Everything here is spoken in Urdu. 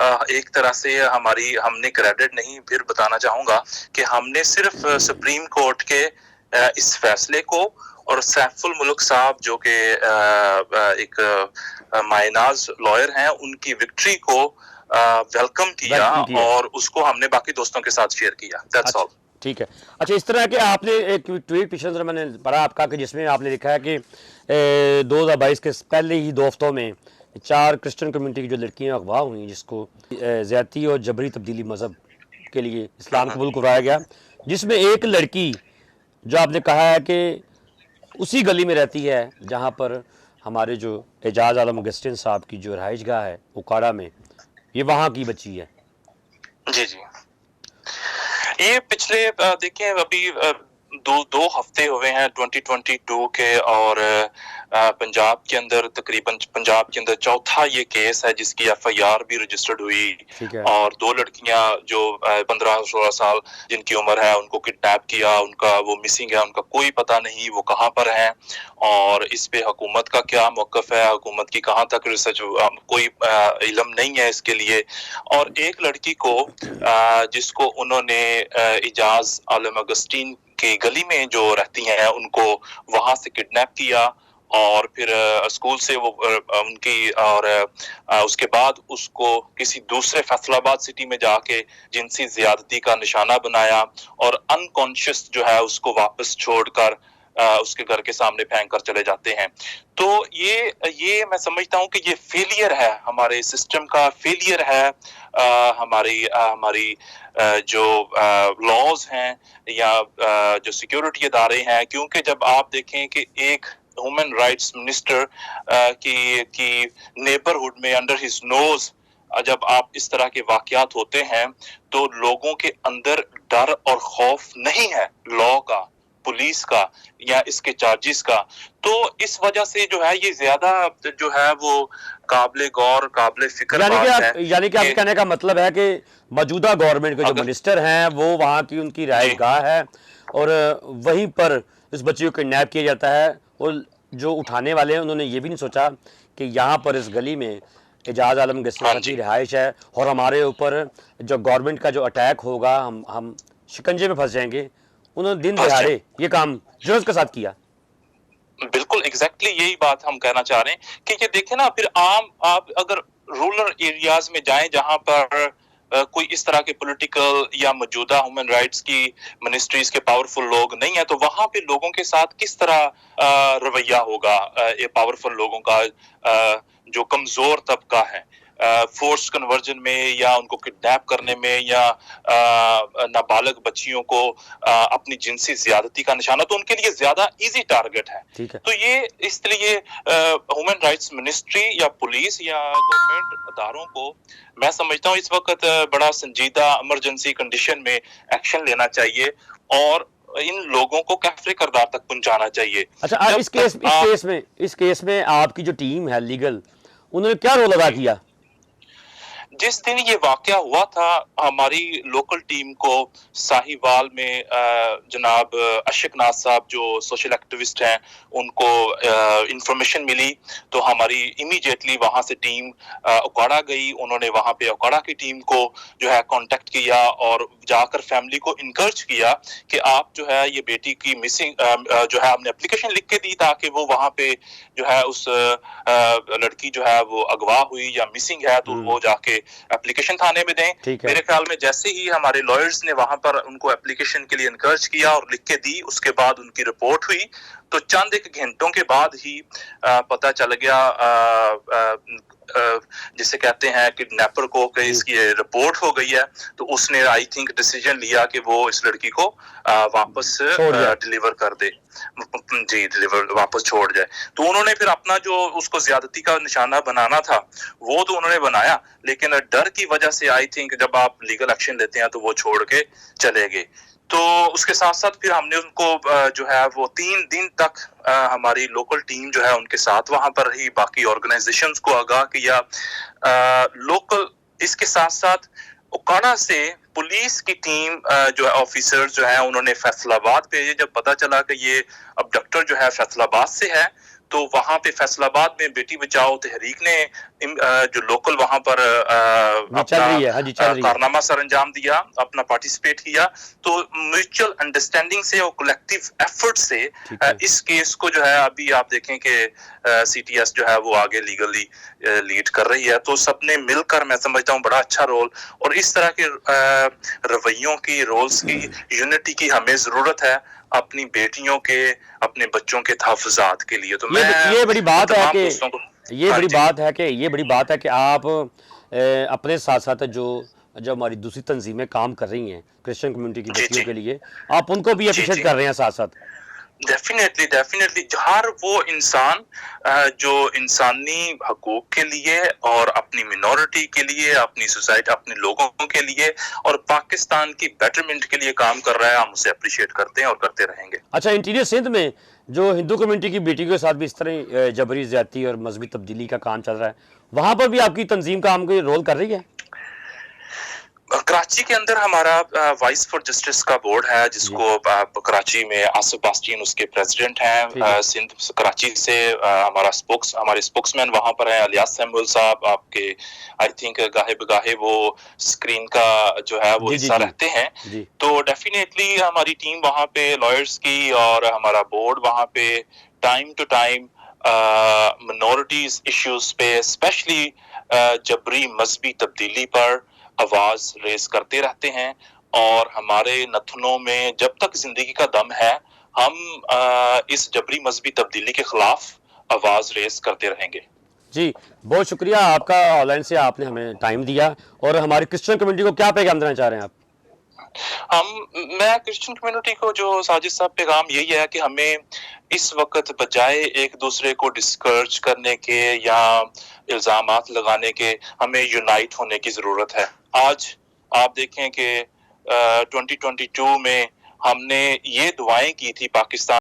ایک طرح سے ہم نے کریڈٹ نہیں پھر بتانا چاہوں گا کہ ہم نے صرف سپریم کورٹ کے اس فیصلے کو اور سیف الملک صاحب جو کہ ایک مائناز لائر ہیں ان کی وکٹری کو ویلکم کیا اور اس کو ہم نے باقی دوستوں کے ساتھ شیئر کیا. That's all. ٹھیک ہے. اچھا اس طرح کہ آپ نے ایک ٹویٹ پچھلے دن میں نے پڑھا آپ کا کہ جس میں آپ نے لکھا ہے کہ 2022 کے پہلے ہی 2 ہفتوں میں 4 کرسچن کمیونٹی کی جو لڑکیاں اغوا ہوئیں جس کو زیادتی اور جبری تبدیلی مذہب کے لیے اسلام قبول کروایا گیا، جس میں ایک لڑکی جو آپ نے کہا ہے کہ اسی گلی میں رہتی ہے جہاں پر ہمارے جو اعجاز عالم اگسٹین صاحب کی جو رہائش گاہ ہے اوکاڑا میں، یہ وہاں کی بچی ہے. جی جی یہ پچھلے دیکھیں ابھی 2 ہفتے ہوئے ہیں 2022 کے، اور پنجاب کے اندر تقریباً پنجاب کے اندر چوتھا یہ کیس ہے جس کی FIR بھی رجسٹرڈ ہوئی، اور 2 لڑکیاں جو 15-16 سال جن کی عمر ہے ان کو کڈنیپ کیا، ان کا وہ مسنگ ہے، ان کا کوئی پتہ نہیں وہ کہاں پر ہیں، اور اس پہ حکومت کا کیا موقف ہے، حکومت کی کہاں تک ریسرچ، کوئی علم نہیں ہے اس کے لیے. اور ایک لڑکی کو جس کو انہوں نے اعجاز عالم اگسٹین کی گلی میں جو رہتی ہیں ان کو وہاں سے کڈنیپ کیا، اور پھر اسکول سے وہ ان کی، اور اس کے بعد اس کو کسی دوسرے فیصل آباد سٹی میں جا کے جنسی زیادتی کا نشانہ بنایا، اور انکانشیس جو ہے اس کو واپس چھوڑ کر اس کے گھر کے سامنے پھینک کر چلے جاتے ہیں. تو یہ میں سمجھتا ہوں کہ یہ فیلئر ہے ہمارے سسٹم کا، فیلئر ہے ہماری جو لاز ہیں یا جو سیکیورٹی ادارے ہیں. کیونکہ جب آپ دیکھیں کہ ایک ہیومن رائٹس منسٹر کی نیبرہڈ میں انڈر ہز نوز جب آپ اس طرح کے واقعات ہوتے ہیں تو لوگوں کے اندر ڈر اور خوف نہیں ہے لا کا، پولیس کا یا اس کے چارجز کا. تو اس وجہ سے جو ہے یہ زیادہ جو ہے وہ قابل غور، قابل فکر بات ہے. یعنی کہ آپ کہنے کا مطلب ہے کہ موجودہ گورنمنٹ کے جو منسٹر ہیں وہ وہاں کی ان کی رہائش گاہ ہے اور وہیں پر اس بچی کو کڈنیپ کیا جاتا ہے، اور جو اٹھانے والے ہیں انہوں نے یہ بھی نہیں سوچا کہ یہاں پر اس گلی میں اعجاز عالم اگسٹین کی رہائش ہے اور ہمارے اوپر جو گورنمنٹ کا جو اٹیک ہوگا ہم شکنجے میں پھنس جائیں گے. انہوں نے دن دہاڑے یہ کام جرأت کے ساتھ کیا. بالکل ایگزیکٹلی یہی بات ہم کہنا چاہ رہے ہیں کہ یہ دیکھیں نا، پھر آپ اگر رورل ایریاز میں جائیں جہاں پر کوئی اس طرح کے پولیٹیکل یا موجودہ ہیومن رائٹس کی منسٹریز کے پاورفل لوگ نہیں ہیں، تو وہاں پہ لوگوں کے ساتھ کس طرح رویہ ہوگا یہ پاورفل لوگوں کا جو کمزور طبقہ ہے فورس کنورژن میں یا ان کو کڈنیپ کرنے میں یا نابالغ بچیوں کو اپنی جنسی زیادتی کا نشانہ، تو ان کے لیے زیادہ ایزی ٹارگٹ ہے. تو یہ اس لیے ہیومن رائٹس منسٹری یا پولیس یا گورنمنٹ اداروں کو میں سمجھتا ہوں اس وقت بڑا سنجیدہ ایمرجنسی کنڈیشن میں ایکشن لینا چاہیے اور ان لوگوں کو کیفر کردار تک پہنچانا چاہیے. اچھا اس کیس میں آپ کی جو ٹیم ہے لیگل، انہوں نے کیا رول ادا کیا؟ جس دن یہ واقعہ ہوا تھا ہماری لوکل ٹیم کو ساہیوال میں جناب اشک ناز صاحب جو سوشل ایکٹیوسٹ ہیں ان کو انفارمیشن ملی، تو ہماری امیڈیٹلی وہاں سے ٹیم اوکاڑا گئی. انہوں نے وہاں پہ اوکاڑا کی ٹیم کو جو ہے کانٹیکٹ کیا اور جا کر فیملی کو انکرج کیا کہ آپ جو ہے یہ بیٹی کی مسنگ جو ہے ہم نے اپلیکیشن لکھ کے دی تاکہ وہ وہاں پہ جو ہے اس لڑکی جو ہے وہ اغوا ہوئی یا مسنگ ہے تو وہ جا کے اپلیکیشن تھانے میں دیں. میرے خیال میں جیسے ہی ہمارے لائرز نے وہاں پر ان کو اپلیکیشن کے لیے انکرج کیا اور لکھ کے دی، اس کے بعد ان کی رپورٹ ہوئی تو چند ایک گھنٹوں کے بعد ہی پتہ چل گیا جسے کہتے ہیں کڈنیپر کو کہ اس کی رپورٹ ہو گئی ہے. تو اس نے آئی تھنک ڈیسیجن لیا کہ وہ اس لڑکی کو واپس ڈیلیور کر دے، جی ڈیلیور واپس چھوڑ جائے. تو انہوں نے پھر اپنا جو اس کو زیادتی کا نشانہ بنانا تھا وہ تو انہوں نے بنایا، لیکن ڈر کی وجہ سے آئی تھنک جب آپ لیگل ایکشن لیتے ہیں تو وہ چھوڑ کے چلے گئے. تو اس کے ساتھ ساتھ پھر ہم نے ان کو جو ہے وہ 3 دن تک ہماری لوکل ٹیم جو ہے ان کے ساتھ وہاں پر رہی، باقی آرگنائزیشنز کو آگاہ کیا لوکل. اس کے ساتھ ساتھ اوکاڑا سے پولیس کی ٹیم جو ہے آفیسر جو ہیں انہوں نے فیصل آباد بھیجے. جب پتہ چلا کہ یہ ابڈکٹر جو ہے فیصل آباد سے ہے تو وہاں پہ فیصل آباد میں بیٹی بچاؤ تحریک نے جو لوکل وہاں پر چل رہی ہے، ہاں جی چل رہی ہے، کارنامہ سر انجام دیا، اپنا پارٹیسپیٹ کیا، تو میوچل انڈرسٹینڈنگ سے اور کولیکٹیو ایفرٹ سے اس کیس کو جو ہے ابھی آپ دیکھیں کہ سی ٹی ایس جو ہے وہ آگے لیگلی لیڈ کر رہی ہے، تو سب نے مل کر میں سمجھتا ہوں بڑا اچھا رول، اور اس طرح کے رویوں کی، رولز کی، یونٹی کی ہمیں ضرورت ہے اپنی بیٹیوں کے، اپنے بچوں کے تحفظات کے لیے. تو میں یہ بڑی بات ہے کہ یہ بڑی بات ہے کہ آپ اپنے ساتھ ساتھ جو ہماری دوسری تنظیمیں کام کر رہی ہیں کرسچن کمیونٹی کی بچیوں کے لیے، آپ ان کو بھی اپریشیٹ کر رہے ہیں ساتھ ساتھ. ڈیفینیٹلی ہر وہ انسان جو انسانی حقوق کے لیے اور اپنی منورٹی کے لیے، اپنی سوسائٹی، اپنے لوگوں کے لیے اور پاکستان کی بیٹرمنٹ کے لیے کام کر رہا ہے، ہم اسے اپریشیٹ کرتے ہیں اور کرتے رہیں گے. اچھا، انٹیریئر سندھ میں جو ہندو کمیونٹی کی بیٹیوں کے ساتھ بھی اس طرح جبری زیادتی اور مذہبی تبدیلی کا کام چل رہا ہے، وہاں پر بھی آپ کی تنظیم کام کوئی رول کر رہی ہے؟ کراچی کے اندر ہمارا وائس فار جسٹس کا بورڈ ہے، جس کو کراچی میں آصف باسٹین اس کے پریزیڈنٹ ہیں. سندھ کراچی سے ہمارے اسپوکس مین وہاں پر ہیں، الیاس سیمول صاحب، آپ کے آئی تھنک گاہے بگاہے وہ اسکرین کا جو ہے وہ حصہ رہتے ہیں. تو ڈیفینیٹلی ہماری ٹیم وہاں پہ لائرز کی اور ہمارا بورڈ وہاں پہ time to time minorities issues پہ، اسپیشلی جبری مذہبی تبدیلی پر آواز ریز کرتے رہتے ہیں، اور ہمارے نتھنوں میں جب تک زندگی کا دم ہے ہم اس جبری مذہبی تبدیلی کے خلاف آواز ریز کرتے رہیں گے. جی بہت شکریہ آپ کا، آن لائن سے آپ نے ہمیں ٹائم دیا، اور ہماری کرسچن کمیونٹی کو کیا پیغام دینا چاہ رہے ہیں آپ؟ میں کرسچن کمیونٹی کو جو ساجد صاحب پیغام یہی ہے کہ ہمیں اس وقت بجائے ایک دوسرے کو ڈسکرج کرنے کے یا الزامات لگانے کے، ہمیں یونائٹ ہونے کی ضرورت ہے. آج آپ دیکھیں کہ 2022 میں ہم نے یہ دعائیں کی تھی پاکستان